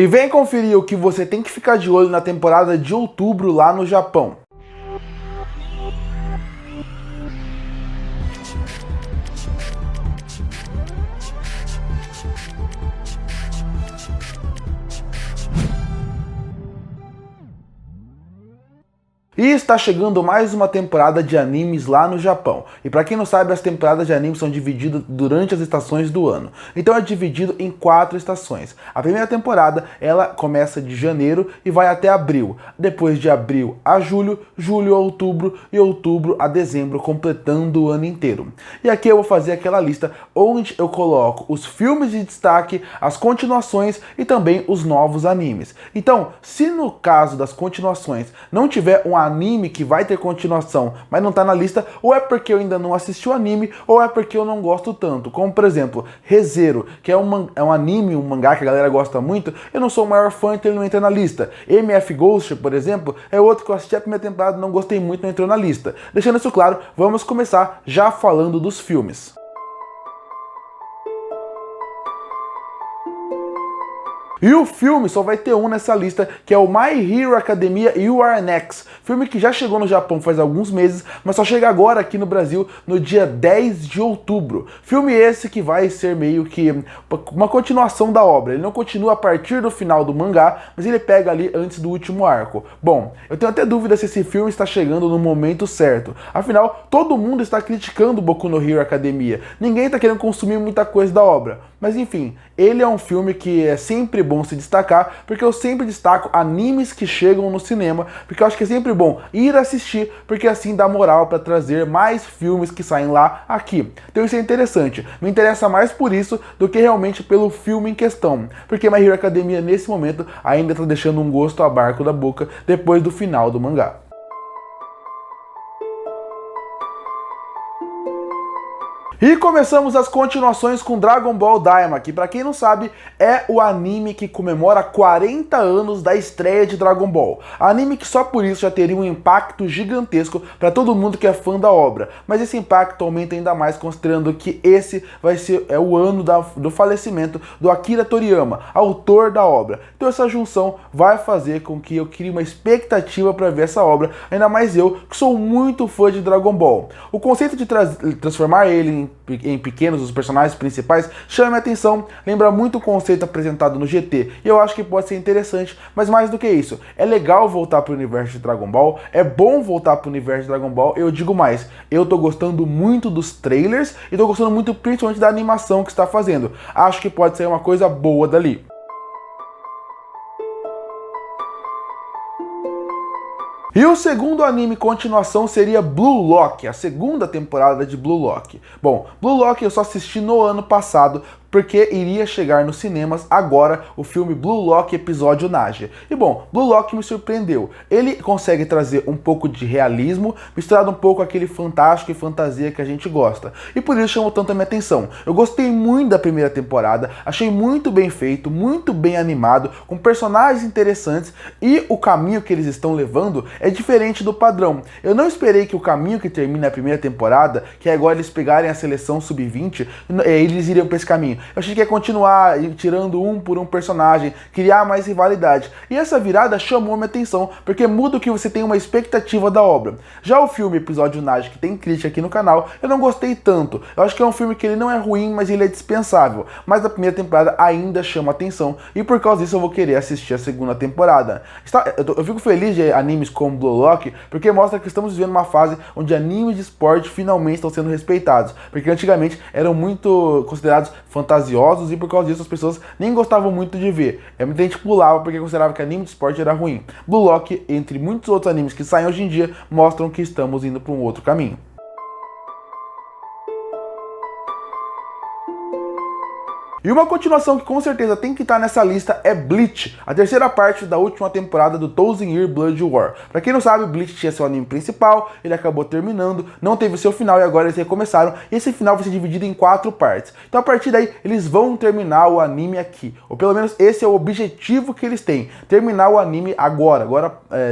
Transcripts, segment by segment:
E vem conferir o que você tem que ficar de olho na temporada de outubro lá no Japão. E está chegando mais uma temporada de animes lá no Japão. E para quem não sabe, as temporadas de animes são divididas durante as estações do ano. Então é dividido em 4 estações. A primeira temporada, ela começa de janeiro e vai até abril. Depois de abril a julho, julho a outubro e outubro a dezembro, completando o ano inteiro. E aqui eu vou fazer aquela lista onde eu coloco os filmes de destaque, as continuações e também os novos animes. Então, se no caso das continuações não tiver um anime que vai ter continuação, mas não tá na lista, ou é porque eu ainda não assisti o anime, ou é porque eu não gosto tanto. Como, por exemplo, Re:Zero, que é um anime, um mangá que a galera gosta muito, eu não sou o maior fã, então ele não entra na lista. MF Ghost, por exemplo, é outro que eu assisti a primeira temporada, não gostei muito, não entrou na lista. Deixando isso claro, vamos começar já falando dos filmes. E o filme só vai ter um nessa lista, que é o My Hero Academia You Are Next. Filme que já chegou no Japão faz alguns meses, mas só chega agora aqui no Brasil no dia 10 de outubro. Filme esse que vai ser meio que uma continuação da obra. Ele não continua a partir do final do mangá, mas ele pega ali antes do último arco. Bom, eu tenho até dúvida se esse filme está chegando no momento certo. Afinal, todo mundo está criticando Boku no Hero Academia. Ninguém está querendo consumir muita coisa da obra. Mas enfim, ele é um filme que é sempre bom se destacar, porque eu sempre destaco animes que chegam no cinema, porque eu acho que é sempre bom ir assistir, porque assim dá moral para trazer mais filmes que saem lá aqui. Então isso é interessante. Me interessa mais por isso do que realmente pelo filme em questão, porque My Hero Academia nesse momento ainda está deixando um gosto amargo da boca depois do final do mangá. E começamos as continuações com Dragon Ball Daima, que pra quem não sabe, é o anime que comemora 40 anos da estreia de Dragon Ball. Anime que só por isso já teria um impacto gigantesco pra todo mundo que é fã da obra. Mas esse impacto aumenta ainda mais considerando que esse vai ser o ano do falecimento do Akira Toriyama, autor da obra. Então essa junção vai fazer com que eu crie uma expectativa pra ver essa obra, ainda mais eu, que sou muito fã de Dragon Ball. O conceito de transformar ele em pequenos, os personagens principais, chama minha atenção, lembra muito o conceito apresentado no GT, e eu acho que pode ser interessante, mas mais do que isso, é legal voltar para o universo de Dragon Ball, é bom voltar para o universo de Dragon Ball, eu digo mais, eu tô gostando muito dos trailers, e tô gostando muito principalmente da animação que está fazendo, acho que pode ser uma coisa boa dali. E o segundo anime continuação seria Blue Lock, a segunda temporada de Blue Lock. Bom, Blue Lock eu só assisti no ano passado, porque iria chegar nos cinemas agora o filme Blue Lock Episódio Naja. E bom, Blue Lock me surpreendeu. Ele consegue trazer um pouco de realismo, misturado um pouco com aquele fantástico e fantasia que a gente gosta. E por isso chamou tanto a minha atenção. Eu gostei muito da primeira temporada, achei muito bem feito, muito bem animado, com personagens interessantes, e o caminho que eles estão levando é diferente do padrão. Eu não esperei que o caminho que termina a primeira temporada, que é agora eles pegarem a seleção sub-20, eles iriam para esse caminho. Eu achei que ia continuar tirando um por um personagem, criar mais rivalidade. E essa virada chamou minha atenção, porque muda o que você tem uma expectativa da obra. Já o filme Episódio Naja, que tem crítica aqui no canal, eu não gostei tanto. Eu acho que é um filme que ele não é ruim, mas ele é dispensável. Mas a primeira temporada ainda chama atenção, e por causa disso eu vou querer assistir a segunda temporada. Eu fico feliz de animes como Blue Lock, porque mostra que estamos vivendo uma fase onde animes de esporte finalmente estão sendo respeitados. Porque antigamente eram muito considerados fantasiosos, e por causa disso as pessoas nem gostavam muito de ver. Muita gente pulava porque considerava que anime de esporte era ruim. Blue Lock, entre muitos outros animes que saem hoje em dia, mostram que estamos indo para um outro caminho. E uma continuação que com certeza tem que estar nessa lista é Bleach, a terceira parte da última temporada do Thousand Year Blood War. Pra quem não sabe, Bleach tinha seu anime principal, ele acabou terminando, não teve seu final e agora eles recomeçaram, e esse final vai ser dividido em 4 partes. Então a partir daí, eles vão terminar o anime aqui, ou pelo menos esse é o objetivo que eles têm, terminar o anime agora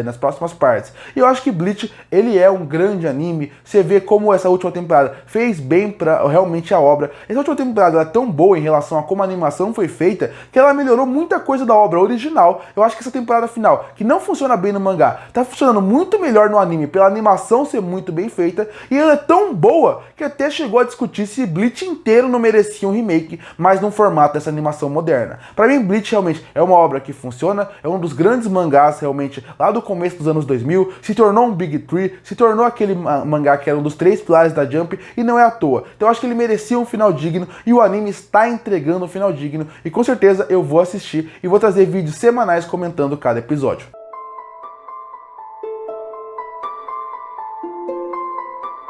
nas próximas partes. E eu acho que Bleach, ele é um grande anime, você vê como essa última temporada fez bem pra realmente a obra. Essa última temporada é tão boa em relação relação a como a animação foi feita, que ela melhorou muita coisa da obra original. Eu acho que essa temporada final, que não funciona bem no mangá, tá funcionando muito melhor no anime, pela animação ser muito bem feita, e ela é tão boa que até chegou a discutir se Bleach inteiro não merecia um remake, mas num formato dessa animação moderna. Pra mim, Bleach realmente é uma obra que funciona, é um dos grandes mangás realmente lá do começo dos anos 2000, se tornou um Big Three, se tornou aquele mangá que era um dos 3 pilares da Jump, e não é à toa. Então eu acho que ele merecia um final digno, e o anime está entregando um final digno, e com certeza eu vou assistir e vou trazer vídeos semanais comentando cada episódio.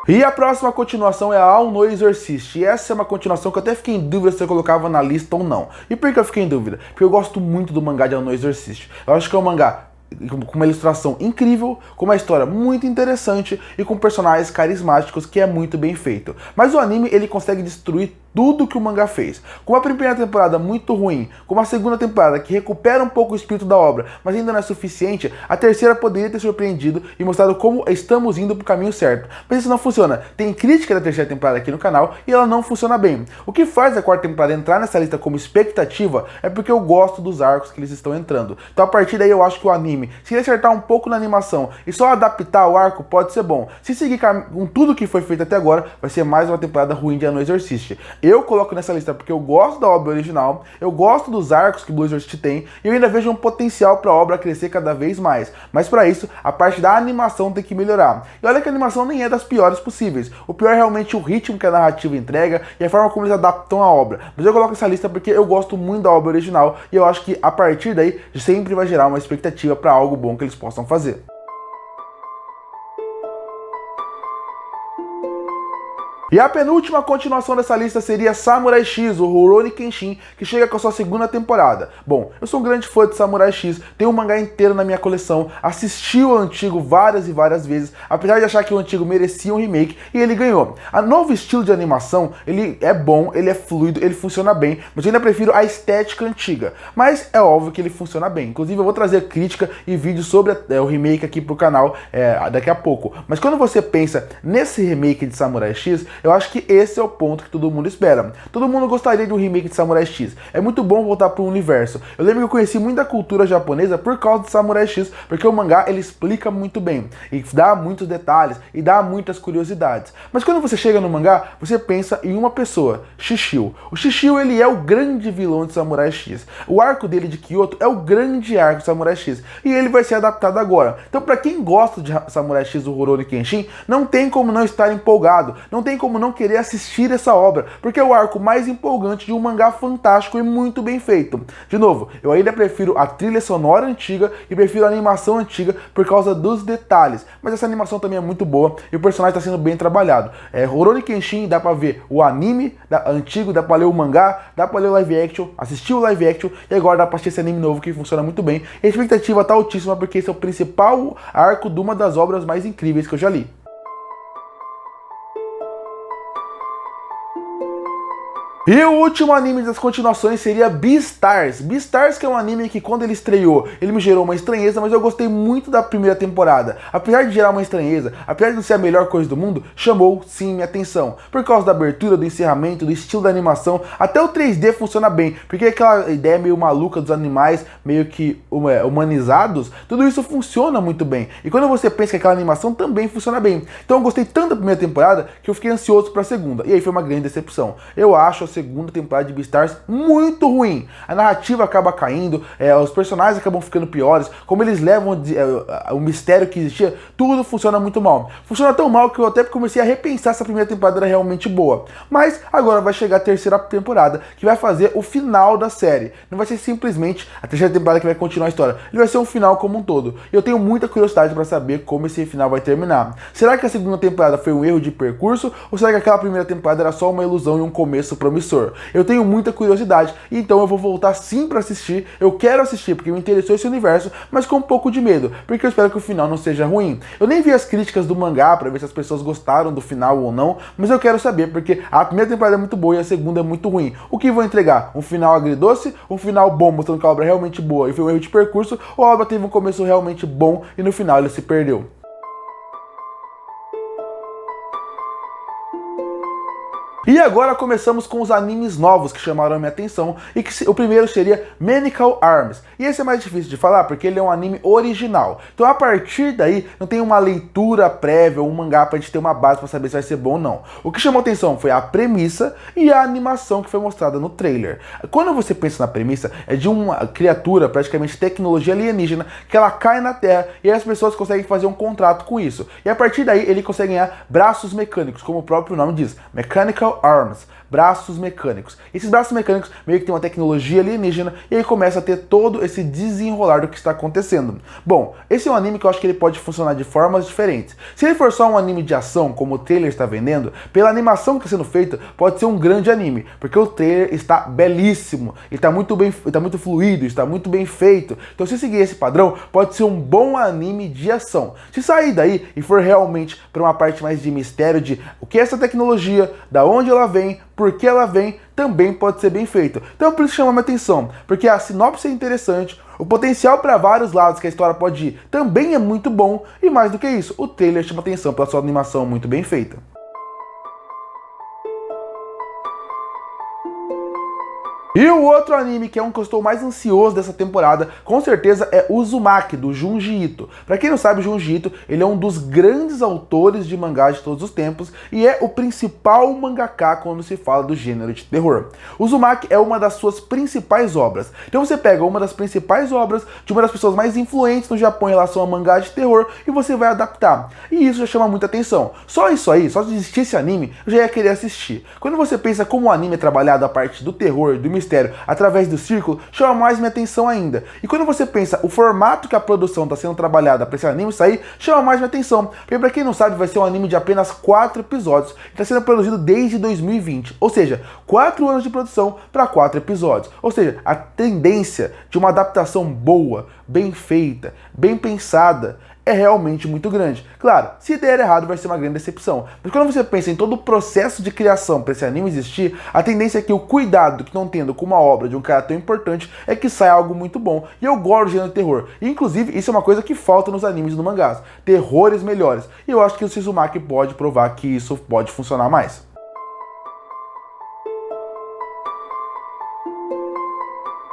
E a próxima continuação é a Ao no Exorcist, e essa é uma continuação que eu até fiquei em dúvida se eu colocava na lista ou não. E por que eu fiquei em dúvida? Porque eu gosto muito do mangá de Ao no Exorcist. Eu acho que é um mangá com uma ilustração incrível, com uma história muito interessante e com personagens carismáticos que é muito bem feito. Mas o anime, ele consegue destruir tudo que o mangá fez. Com a primeira temporada muito ruim, com uma segunda temporada que recupera um pouco o espírito da obra, mas ainda não é suficiente, a terceira poderia ter surpreendido e mostrado como estamos indo pro caminho certo. Mas isso não funciona. Tem crítica da terceira temporada aqui no canal e ela não funciona bem. O que faz a quarta temporada entrar nessa lista como expectativa é porque eu gosto dos arcos que eles estão entrando. Então a partir daí eu acho que o anime, se ele acertar um pouco na animação e só adaptar o arco, pode ser bom. Se seguir com tudo que foi feito até agora, vai ser mais uma temporada ruim de Ao no Exorcist. Eu coloco nessa lista porque eu gosto da obra original, eu gosto dos arcos que Blue Exorcist tem, e eu ainda vejo um potencial para a obra crescer cada vez mais. Mas para isso, a parte da animação tem que melhorar. E olha que a animação nem é das piores possíveis. O pior é realmente o ritmo que a narrativa entrega e a forma como eles adaptam a obra. Mas eu coloco essa lista porque eu gosto muito da obra original e eu acho que a partir daí sempre vai gerar uma expectativa para algo bom que eles possam fazer. E a penúltima continuação dessa lista seria Samurai X, o Rurouni Kenshin, que chega com a sua segunda temporada. Bom, eu sou um grande fã de Samurai X, tenho o mangá inteiro na minha coleção, assisti o antigo várias e várias vezes, apesar de achar que o antigo merecia um remake, e ele ganhou. A novo estilo de animação, ele é bom, ele é fluido, ele funciona bem, mas eu ainda prefiro a estética antiga. Mas é óbvio que ele funciona bem. Inclusive eu vou trazer crítica e vídeo sobre o remake aqui pro canal daqui a pouco. Mas quando você pensa nesse remake de Samurai X, eu acho que esse é o ponto que todo mundo espera. Todo mundo gostaria de um remake de Samurai X. É muito bom voltar para o universo. Eu lembro que eu conheci muita cultura japonesa por causa de Samurai X, porque o mangá ele explica muito bem, e dá muitos detalhes, e dá muitas curiosidades. Mas quando você chega no mangá, você pensa em uma pessoa, Shishio. O Shishio ele é o grande vilão de Samurai X. O arco dele de Kyoto é o grande arco de Samurai X, e ele vai ser adaptado agora. Então para quem gosta de Samurai X, o Rurouni Kenshin, não tem como não estar empolgado, não tem como não querer assistir essa obra, porque é o arco mais empolgante de um mangá fantástico e muito bem feito. De novo, eu ainda prefiro a trilha sonora antiga e prefiro a animação antiga por causa dos detalhes, mas essa animação também é muito boa e o personagem está sendo bem trabalhado. Rurouni Kenshin, dá pra ver o anime antigo, dá pra ler o mangá, dá pra ler o live action, assistir o live action e agora dá pra assistir esse anime novo que funciona muito bem. E a expectativa tá altíssima porque esse é o principal arco de uma das obras mais incríveis que eu já li. E o último anime das continuações seria Beastars. Beastars que é um anime que quando ele estreou, ele me gerou uma estranheza, mas eu gostei muito da primeira temporada. Apesar de gerar uma estranheza, apesar de não ser a melhor coisa do mundo, chamou sim minha atenção. Por causa da abertura, do encerramento, do estilo da animação, até o 3D funciona bem, porque aquela ideia meio maluca dos animais, meio que humanizados, tudo isso funciona muito bem. E quando você pensa que aquela animação também funciona bem. Então eu gostei tanto da primeira temporada que eu fiquei ansioso para a segunda. E aí foi uma grande decepção. Eu acho a segunda temporada de Beastars muito ruim. A narrativa acaba caindo, os personagens acabam ficando piores, como eles levam o mistério que existia, tudo funciona muito mal. Funciona tão mal que eu até comecei a repensar se a primeira temporada era realmente boa. Mas agora vai chegar a terceira temporada, que vai fazer o final da série. Não vai ser simplesmente a terceira temporada que vai continuar a história, ele vai ser um final como um todo. E eu tenho muita curiosidade para saber como esse final vai terminar. Será que a segunda temporada foi um erro de percurso, ou será que aquela primeira temporada era só uma ilusão e um começo promissor? Eu tenho muita curiosidade, então eu vou voltar sim para assistir. Eu quero assistir porque me interessou esse universo, mas com um pouco de medo, porque eu espero que o final não seja ruim. Eu nem vi as críticas do mangá para ver se as pessoas gostaram do final ou não, mas eu quero saber, porque a primeira temporada é muito boa e a segunda é muito ruim. O que vou entregar? Um final agridoce? Um final bom, mostrando que a obra é realmente boa e foi um erro de percurso? Ou a obra teve um começo realmente bom e no final ele se perdeu? E agora começamos com os animes novos que chamaram a minha atenção, e que o primeiro seria Medical Arms. E esse é mais difícil de falar porque ele é um anime original. Então a partir daí não tem uma leitura prévia ou um mangá pra gente ter uma base pra saber se vai ser bom ou não. O que chamou atenção foi a premissa e a animação que foi mostrada no trailer. Quando você pensa na premissa, é de uma criatura, praticamente tecnologia alienígena, que ela cai na Terra e as pessoas conseguem fazer um contrato com isso. E a partir daí ele consegue ganhar braços mecânicos, como o próprio nome diz, Mechanical Arms, braços mecânicos. Esses braços mecânicos meio que tem uma tecnologia alienígena e aí começa a ter todo esse desenrolar do que está acontecendo. Bom, esse é um anime que eu acho que ele pode funcionar de formas diferentes. Se ele for só um anime de ação, como o trailer está vendendo, pela animação que está sendo feita, pode ser um grande anime, porque o trailer está belíssimo, está muito bem, está muito fluido, está muito bem feito. Então se seguir esse padrão, pode ser um bom anime de ação. Se sair daí e for realmente para uma parte mais de mistério de o que é essa tecnologia, da onde ela vem, por que ela vem, também pode ser bem feito. Então por isso chama minha atenção, porque a sinopse é interessante, o potencial para vários lados que a história pode ir também é muito bom, e mais do que isso, o trailer chama atenção pela sua animação muito bem feita. E o outro anime, que é um que eu estou mais ansioso dessa temporada, com certeza é Uzumaki, do Junji Ito. Pra quem não sabe, o Junji Ito, ele é um dos grandes autores de mangá de todos os tempos e é o principal mangaka quando se fala do gênero de terror. Uzumaki é uma das suas principais obras. Então você pega uma das principais obras de uma das pessoas mais influentes no Japão em relação a mangá de terror e você vai adaptar. E isso já chama muita atenção. Só isso aí, só de existir esse anime, eu já ia querer assistir. Quando você pensa como o anime é trabalhado a parte do terror, do mistério, através do círculo, chama mais minha atenção ainda. E quando você pensa o formato que a produção está sendo trabalhada para esse anime sair, chama mais minha atenção. Porque para quem não sabe, vai ser um anime de apenas 4 episódios, que está sendo produzido desde 2020. Ou seja, 4 anos de produção para 4 episódios. Ou seja, a tendência de uma adaptação boa, bem feita, bem pensada, é realmente muito grande. Claro, se der errado vai ser uma grande decepção. Mas quando você pensa em todo o processo de criação para esse anime existir, a tendência é que o cuidado que estão tendo com uma obra de um cara tão importante é que saia algo muito bom. E eu gosto do gênero de terror. E, inclusive, isso é uma coisa que falta nos animes e no mangás. Terrores melhores. E eu acho que o Uzumaki pode provar que isso pode funcionar mais.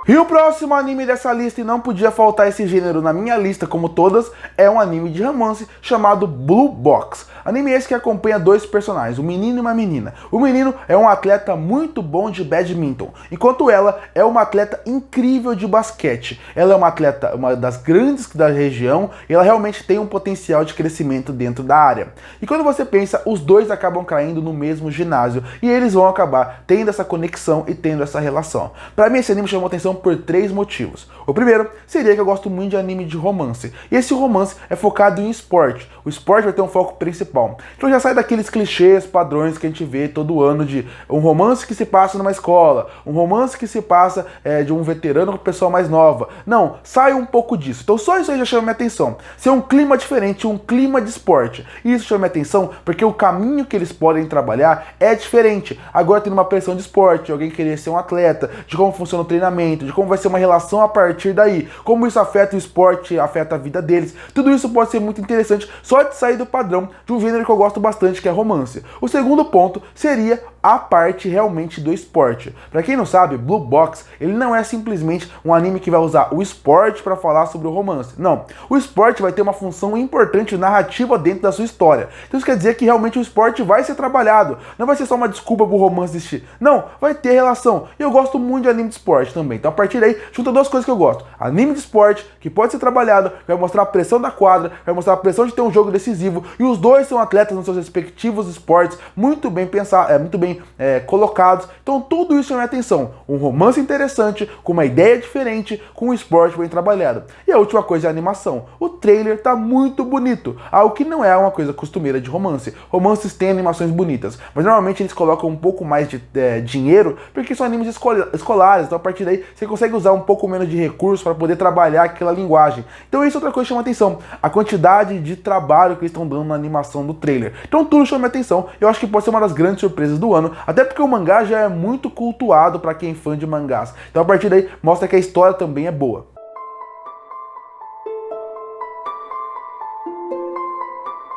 E o próximo anime dessa lista, e não podia faltar esse gênero na minha lista como todas, é um anime de romance chamado Blue Box. Anime esse que acompanha dois personagens, um menino e uma menina. O menino é um atleta muito bom de badminton, enquanto ela é uma atleta incrível de basquete. Ela é uma atleta, uma das grandes da região, e ela realmente tem um potencial de crescimento dentro da área. E quando você pensa, os dois acabam caindo no mesmo ginásio, e eles vão acabar tendo essa conexão e tendo essa relação. Pra mim esse anime chamou atenção por 3 motivos. O primeiro seria que eu gosto muito de anime de romance. E esse romance é focado em esporte. O esporte vai ter um foco principal. Então já sai daqueles clichês, padrões que a gente vê todo ano de um romance que se passa numa escola, um romance que se passa de um veterano com pessoa mais nova. Não, sai um pouco disso. Então só isso aí já chama minha atenção. Ser um clima diferente, um clima de esporte. E isso chama minha atenção porque o caminho que eles podem trabalhar é diferente. Agora tem uma pressão de esporte, alguém querer ser um atleta, de como funciona o treinamento, de como vai ser uma relação a partir daí, como isso afeta o esporte, afeta a vida deles. Tudo isso pode ser muito interessante só de sair do padrão de um gênero que eu gosto bastante, que é romance. O segundo ponto seria a parte realmente do esporte. Pra quem não sabe, Blue Box, ele não é simplesmente um anime que vai usar o esporte para falar sobre o romance. Não, o esporte vai ter uma função importante narrativa dentro da sua história. Então isso quer dizer que realmente o esporte vai ser trabalhado. Não vai ser só uma desculpa pro romance existir. Não, vai ter relação. E eu gosto muito de anime de esporte também. Então a partir daí, junta duas coisas que eu gosto. Anime de esporte, que pode ser trabalhado, vai mostrar a pressão da quadra, vai mostrar a pressão de ter um jogo decisivo, e os dois são atletas nos seus respectivos esportes, muito bem pensados, muito bem colocados. Então tudo isso chama a atenção. Um romance interessante, com uma ideia diferente, com um esporte bem trabalhado. E a última coisa é a animação. O trailer tá muito bonito, algo que não é uma coisa costumeira de romance. Romances têm animações bonitas, mas normalmente eles colocam um pouco mais de dinheiro, porque são animes escolares, então a partir daí você consegue usar um pouco menos de recursos para poder trabalhar aquela linguagem. Então isso é outra coisa que chama atenção, a quantidade de trabalho que eles estão dando na animação do trailer. Então tudo chama atenção, eu acho que pode ser uma das grandes surpresas do ano, até porque o mangá já é muito cultuado para quem é fã de mangás. Então a partir daí mostra que a história também é boa.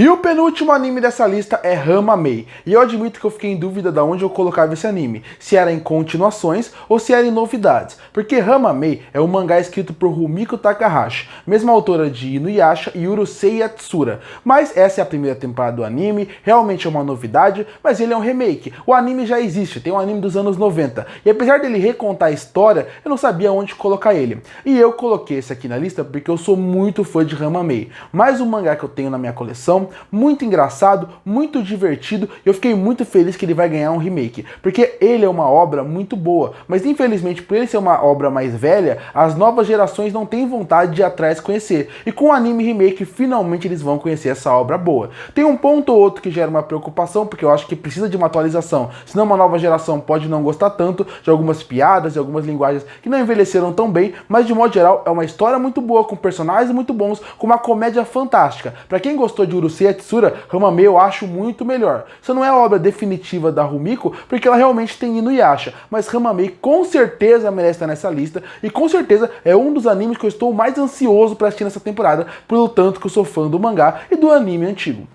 E E o penúltimo anime dessa lista é Rama-mei, e eu admito que eu fiquei em dúvida de onde eu colocava esse anime, se era em continuações ou se era em novidades, porque Rama-mei é um mangá escrito por Rumiko Takahashi, mesma autora de Inuyasha e Urusei Yatsura, mas essa é a primeira temporada do anime, realmente é uma novidade, mas ele é um remake, o anime já existe, tem um anime dos anos 90, e apesar dele recontar a história, eu não sabia onde colocar ele, e eu coloquei esse aqui na lista porque eu sou muito fã de Rama-mei, mais um mangá que eu tenho na minha coleção, muito engraçado, muito divertido, e eu fiquei muito feliz que ele vai ganhar um remake, porque ele é uma obra muito boa, mas infelizmente por ele ser uma obra mais velha, as novas gerações não têm vontade de ir atrás conhecer, e com o anime remake finalmente eles vão conhecer essa obra boa. Tem um ponto ou outro que gera uma preocupação, porque eu acho que precisa de uma atualização, senão uma nova geração pode não gostar tanto de algumas piadas e algumas linguagens que não envelheceram tão bem, mas de modo geral é uma história muito boa, com personagens muito bons, com uma comédia fantástica. Pra quem gostou de Urusei Yatsura, Rama-mei eu acho muito melhor. Isso não é a obra definitiva da Rumiko, porque ela realmente tem Inuyasha, mas Rama-mei com certeza merece estar nessa lista, e com certeza é um dos animes que eu estou mais ansioso para assistir nessa temporada, pelo tanto que eu sou fã do mangá e do anime antigo.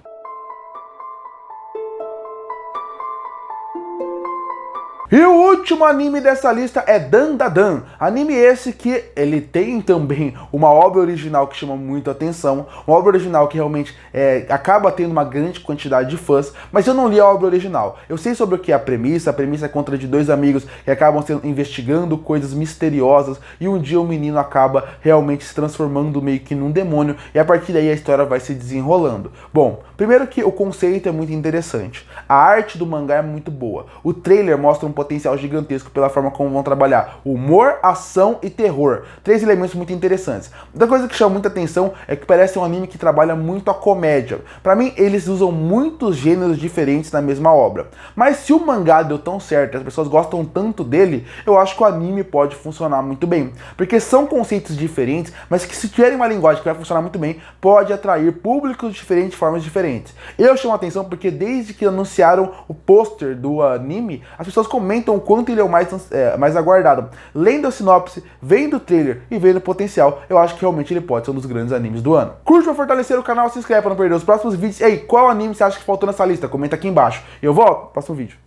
E o último anime dessa lista é Dandadan, anime esse que ele tem também uma obra original que chama muito a atenção, uma obra original que realmente acaba tendo uma grande quantidade de fãs, mas eu não li a obra original. Eu sei sobre o que é a premissa é contra de dois amigos que acabam investigando coisas misteriosas e um dia o menino acaba realmente se transformando meio que num demônio e a partir daí a história vai se desenrolando. Bom, primeiro que o conceito é muito interessante, a arte do mangá é muito boa, o trailer mostra um potencial gigantesco pela forma como vão trabalhar humor, ação e terror. Três elementos muito interessantes. Outra coisa que chama muita atenção é que parece um anime que trabalha muito a comédia. Pra mim, eles usam muitos gêneros diferentes na mesma obra. Mas se o mangá deu tão certo, as pessoas gostam tanto dele, eu acho que o anime pode funcionar muito bem. Porque são conceitos diferentes, mas que se tiverem uma linguagem que vai funcionar muito bem, pode atrair públicos diferentes de formas diferentes. Eu chamo a atenção porque desde que anunciaram o pôster do anime, as pessoas comentam o quanto ele é o mais aguardado. Lendo a sinopse, vendo o trailer e vendo o potencial, eu acho que realmente ele pode ser um dos grandes animes do ano. Curte pra fortalecer o canal, se inscreve pra não perder os próximos vídeos. E aí, qual anime você acha que faltou nessa lista? Comenta aqui embaixo. Eu volto no próximo vídeo.